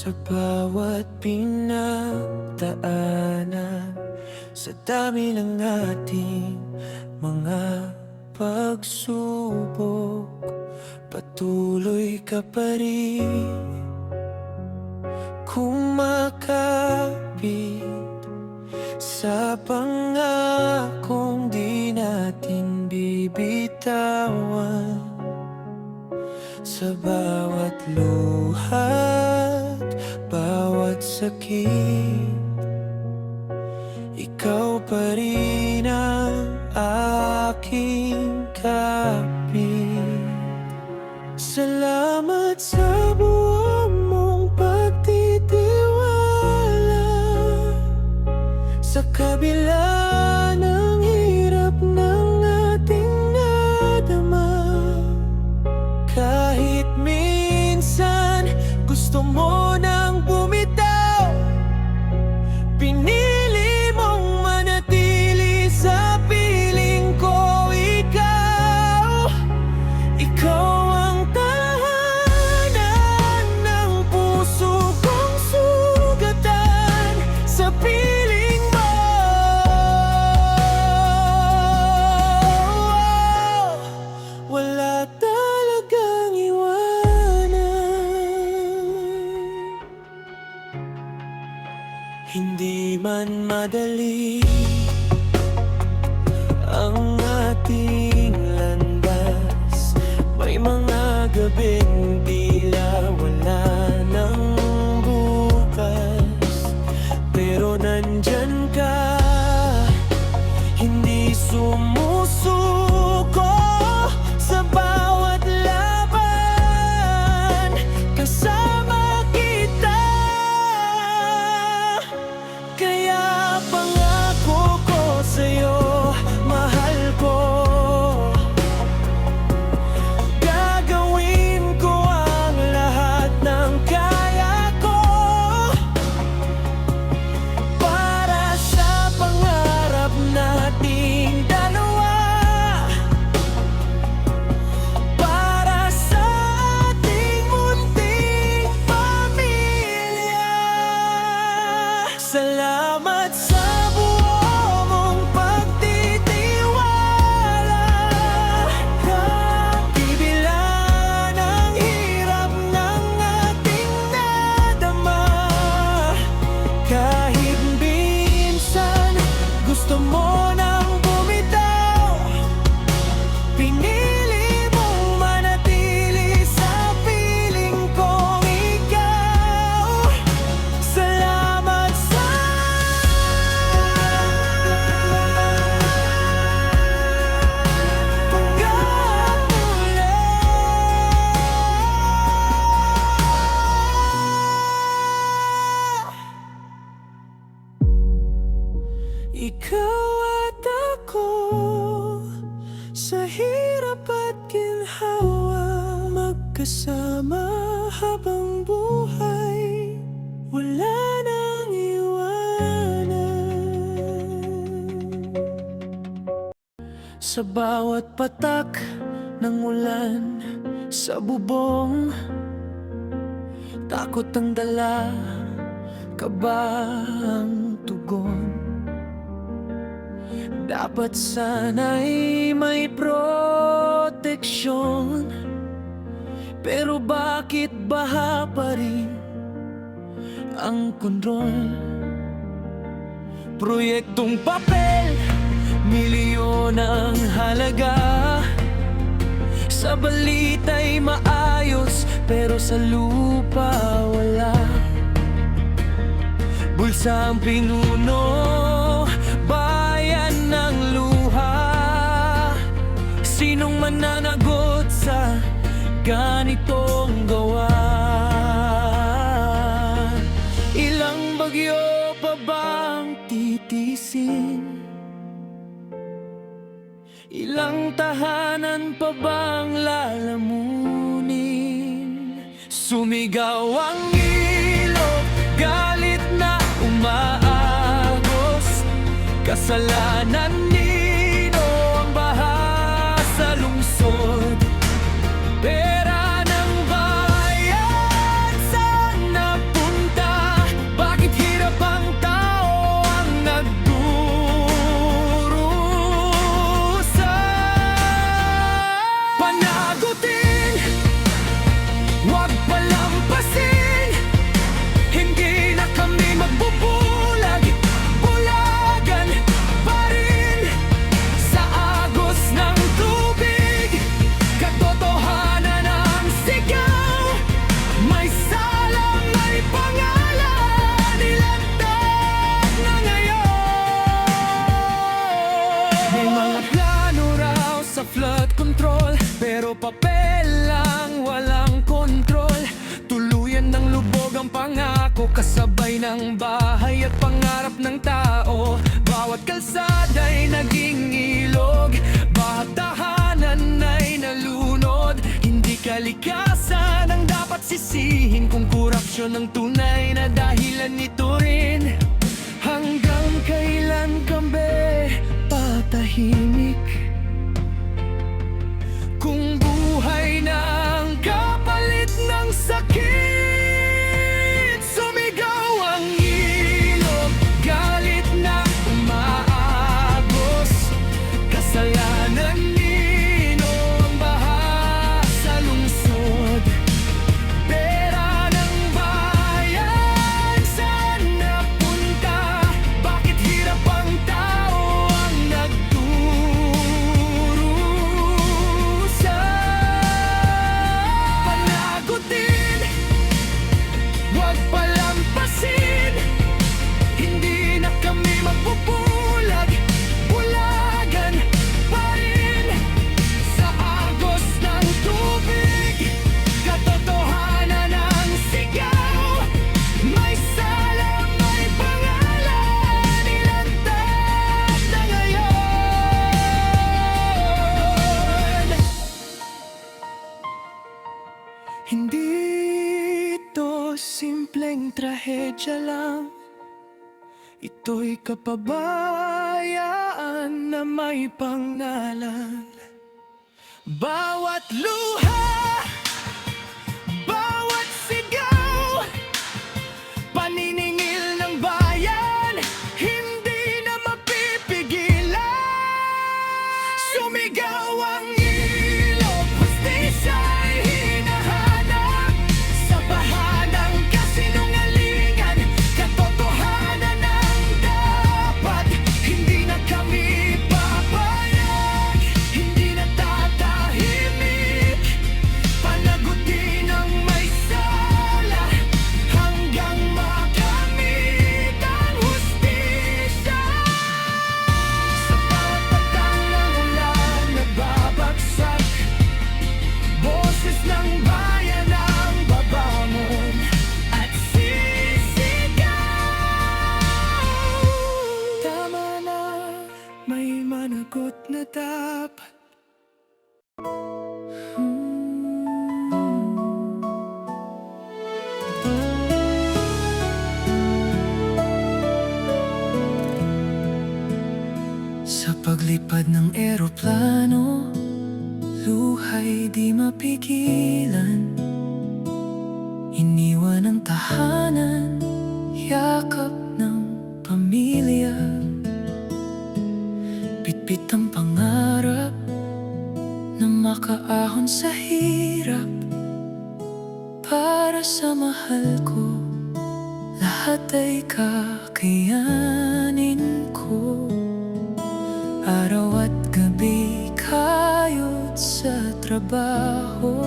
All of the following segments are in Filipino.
Sa bawat pinagdaanan, sa dami ng ating mga pagsubok, patuloy ka pa rin kumakapit sa pangakong di natin bibitawan. Sa bawat luhat, bawat sakit, ikaw pa rin ang aking kapit. Salamat sa buong mong pagtitiwala, sa kabila ng hirap ng ating nadama. Kahit minsan gusto mo nang bumitaw, pinili mong manatili sa piling ko. Ikaw ang tahanan ng puso kong sugatan. Sa piling mo, wala talagang iwanan. Hindi man madali ang ating landas, may mga gabing tila wala ng bukas, pero nandyan ka, hindi sumusuko. Sa bawat laban, kasama kita. Kaya pangako ko sa'yo, mahal ko, gagawin ko ang lahat ng kaya ko para sa pangarap nating dalawa, para sa ating munting pamilya. Salamat sa buo mong pagtitiwala, kabila ng hirap ng ating nadama. Kahit minsan gusto mo nang bumitaw, pinili mong manatili sa piling kong ikaw. Salamat sa pagkamuli. Ikaw at ako, sa hirap at ginhawa, magkasama habang buhay, wala nang iwanan. Sa bawat patak ng ulan, sa bubong, takot ang dala, kaba ang tugon. Dapat sana'y may proteksyon, pero bakit baha pa rin ang kontrol? Proyektong papel, milyon ang halaga. Sa balita'y maayos, pero sa lupa wala. Bulsa ang pinuno, bayan ng luha. Sinong mananagot sa ganitong gawa? Ilang bagyo pa bang titisin? Ilang tahanan pa bang lalamunin? Sumigaw ang ilog, galit na umaagos. Kasalanan nino ang baha sa lungsod? Pera ng bayan saan napunta? ang pangako, kasabay ng bahay at pangarap ng tao. Bawat kalsada'y naging ilog, bawat tahanan ay nalunod. Hindi kalikasan ang dapat sisihin, kung korupsyon ang tunay na dahilan nito rin. Hanggang kailan kami patahimik kung buhay na ang kapalit ng sakit? Sumigaw ang ilog, galit na umaagos. Kasalanan nino ang baha sa lungsod. Pera ng bayan, saan napunta? Bakit hirap ang tao ang nagdurusa? Panagutin, huwag palampasin. Hindi na kami magpupulag, bulagan pa rin sa agos ng tubig. Katotohanan ang sigaw, may sala, may pangalan, ilantad na ngayon. Hindi ito simpleng trahedya lang, ito'y kapabayaan na may pangnalan. Bawat luha, bawat sigaw, paniningil ng bayan, hindi na mapipigilan. Sumigaw ang ilog, hustisya'y hinahanap sa baha ng kasinungalingan. Katotohanan ang dapat, hindi na kami papayag, hindi na tatahimik. Panagutin ang may sala hanggang makamit ang hustisya. Sa bawat patang ng ulan nagbabagsak, boses ng bayan ang babangon at sisigaw. Tama na, may managot na dapat. Sa paglipad ng eroplano, luhay di mapigilan. Iniwan ang tahanan, yakap ng pamilya. Bitbit ang pangarap na makaahon sa hirap. Para sa mahal ko, lahat ay kakayanin ko. Araw at gabi kayod sa trabaho,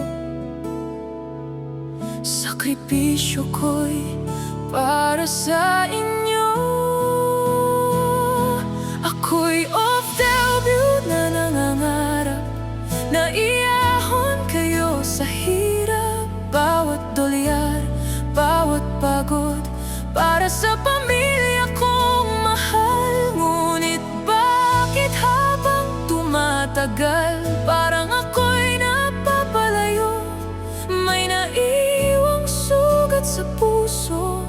sakripisyo ko'y para sa inyo. Ako'y OFW na nangangarap na iahon kayo sa hirap. Bawat dolyar, bawat pagod, para sa pamilya kong mahal. Ngunit bakit habang tumatagal, parang ako'y napapalayo? May naiwang sugat sa puso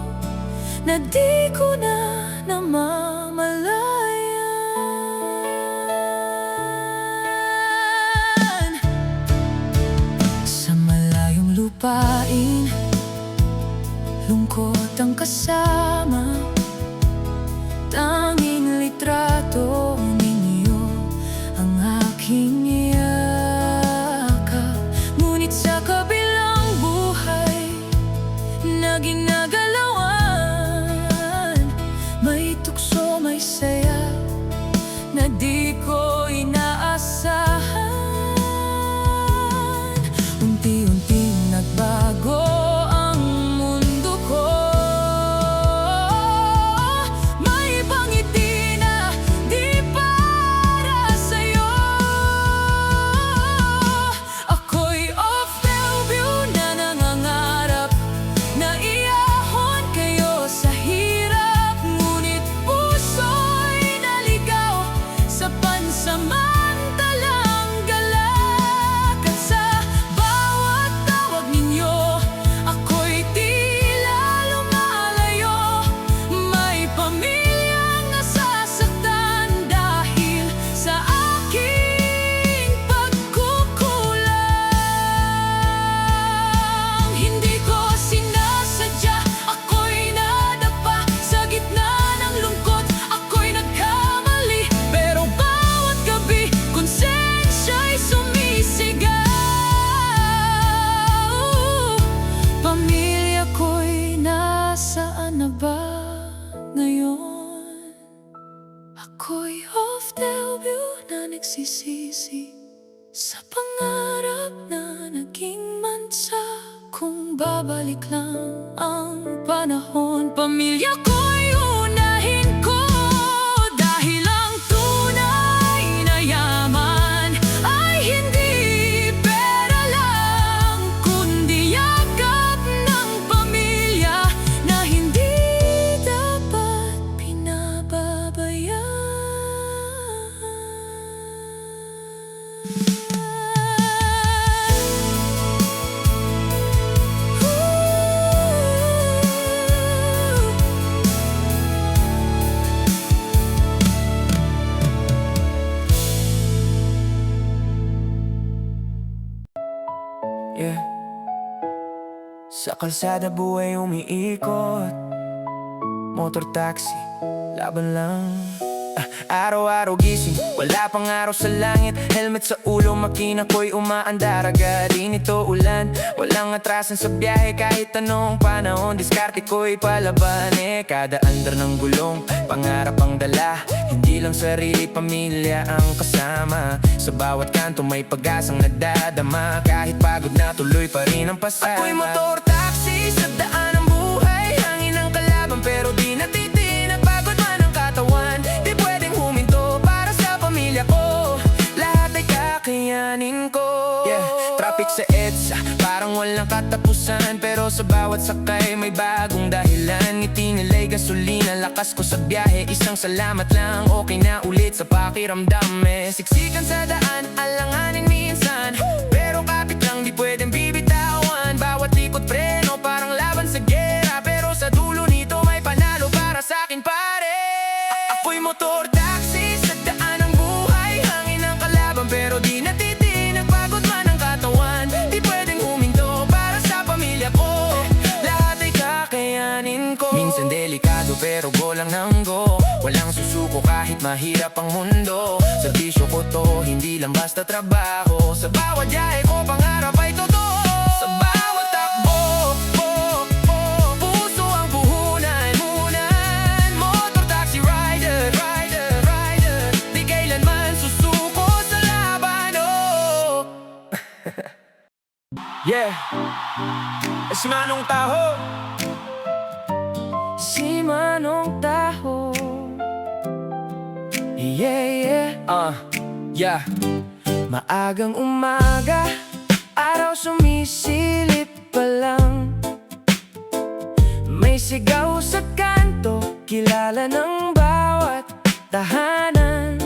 na di ko na namamalayan. Sa malayong lupain, lungkot ang kasama. Tanging litrato ninyo ang aking yakap. Ngunit sa kabilang buhay na ginagalawan, may tukso, may saya na di ko inaasahan. Unti-unting nagbago ang mundo ko. May ibang ngiti na di para sa'yo. Ako'y OFW na nangangarap na iahon nagsisisi sa pangarap na naging mansa. Kung babalik lang ang panahon, pamilya ko'y unahin ko. Dahil ang tunay na yaman ay hindi pera lang, kundi yakap ng pamilya na hindi dapat pinababayaan. Yeah. Sa kalsada buhay umiikot, motor taxi, laban lang. Araw-araw gising, wala pang araw sa langit. Helmet sa ulo, makina ko'y umaandar. Agad inito ulan, walang atrasan sa biyahe. Kahit anong panahon, diskarte ko'y palaban. Kada andar ng gulong, pangarap ang dala. Hindi lang sarili, pamilya ang kasama. Sa bawat kanto may pag-asang nadadama. Kahit pagod na tuloy pa rin ang pasada. Ako'y motor taxi sa daan ng buhay. Hangin ang kalaban pero di natitinag. Pagod man ang katawan, di pwedeng huminto para sa pamilya ko. Lahat ay kakayanin ko. Yeah. Traffic sa EDSA, parang walang katapusan. Pero sa bawat sakay may bagong dahilan. Ngiti nila'y gasolina, lakas ko sa biyahe. Isang salamat lang, okay na ulit sa pakiramdam. Siksikan sa daan, alanganin minsan. Pero kapit lang, di pwedeng bibitawan. Bawat likot preno, parang laban sa gera. Pero sa dulo nito may panalo para sa'kin pare. Ako'y motor taxi sa daan ng buhay. Hangin ang kalaban pero di natitinag. Pagod man ang katawan, di pwedeng huminto para sa pamilya ko. Lahat ay kakayanin ko. Minsan delikado pero go lang ng go. Walang susuko kahit mahirap ang mundo. Serbisyo ko to, hindi lang basta trabaho. Sa bawat yahe ko, pangarap ay totoo. Sa bawat takbo, puso ang puhunan. Motor taxi rider, di kailanman susuko sa laban, oh. Yeah, si Manong Taho. Si Manong Taho. Yeah. Yeah. Maagang umaga, araw sumisilip pa lang. May sigaw sa kanto, kilala ng bawat tahanan.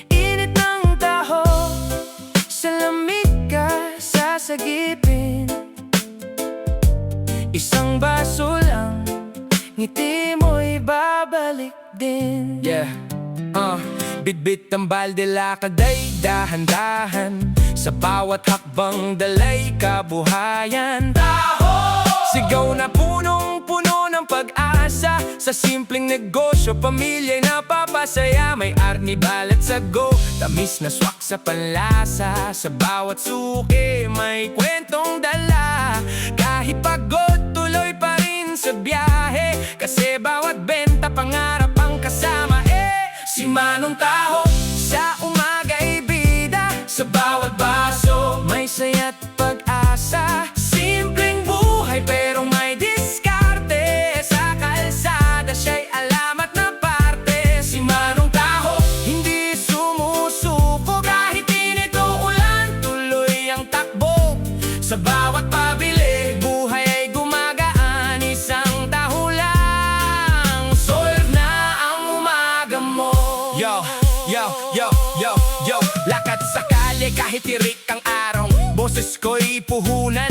Init ng taho, sa lamig ka sasagipin. Isang baso lang, ngiti mo'y babalik din. Yeah. Bitbit ang balde, lakad ay dahan-dahan. Sa bawat hakbang dalay kabuhayan. Taho! Sigaw na punong-puno ng pag-asa. Sa simpleng negosyo, pamilya'y napapasaya. May arnibal at sago, tamis na swak sa panlasa. Sa bawat suki, may kwentong dala. Kahit pagod, tuloy pa rin sa biyahe. Kasi bawat benta, pangarap ang kasama. Si Manong Taho, sa umaga ay bida. Sa bawat baso, may saya't pag-asa. Simpleng buhay pero may diskarte. Sa kalsada, siya'y alamat na parte. Si Manong Taho, hindi sumusuko. Kahit inito ulan, tuloy ang takbo. Sa bawat pabili, buhay ay gumagaan. Isang taho lang, solve na ang umaga mo. Yo, lakad sa kalye kahit tirik ang araw. Boses ko'y puhunan,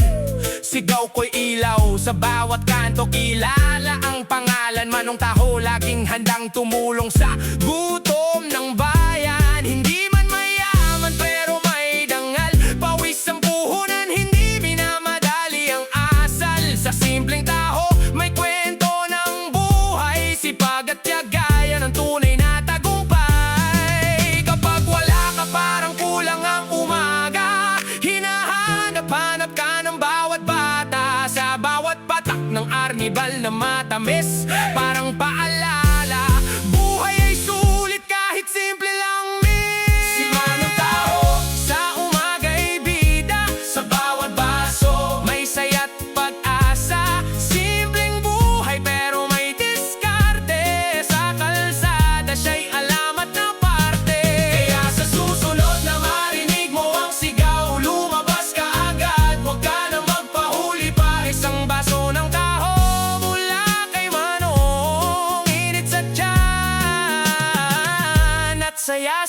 sigaw ko'y ilaw. Sa bawat kanto kilala ang pangalan. Manong Taho, laging handang tumulong sa gutom ng bayan. Hindi man mayaman pero may dangal. Pawis ang puhunan, hindi minamadali ang asal. Sa simpleng taho, may kwento ng buhay. Sipag at tiyaga, yan ang tunay na tagumpay. Kapag wala ka, parang kulang ang umaga. Hinahanap-hanap ka ng bawat bata. Sa bawat patak ng arnibal na matamis, parang paalala. Buhay ay sulit kahit simple lang minsan.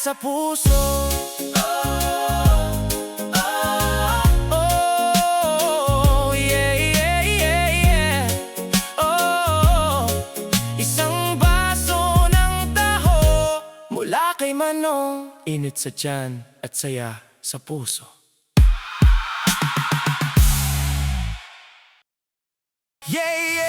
sa puso. Oh, yeah, yeah, yeah, yeah. Oh, isang baso ng taho mula kay Manong. Init sa tiyan at saya sa puso. Yeah, yeah.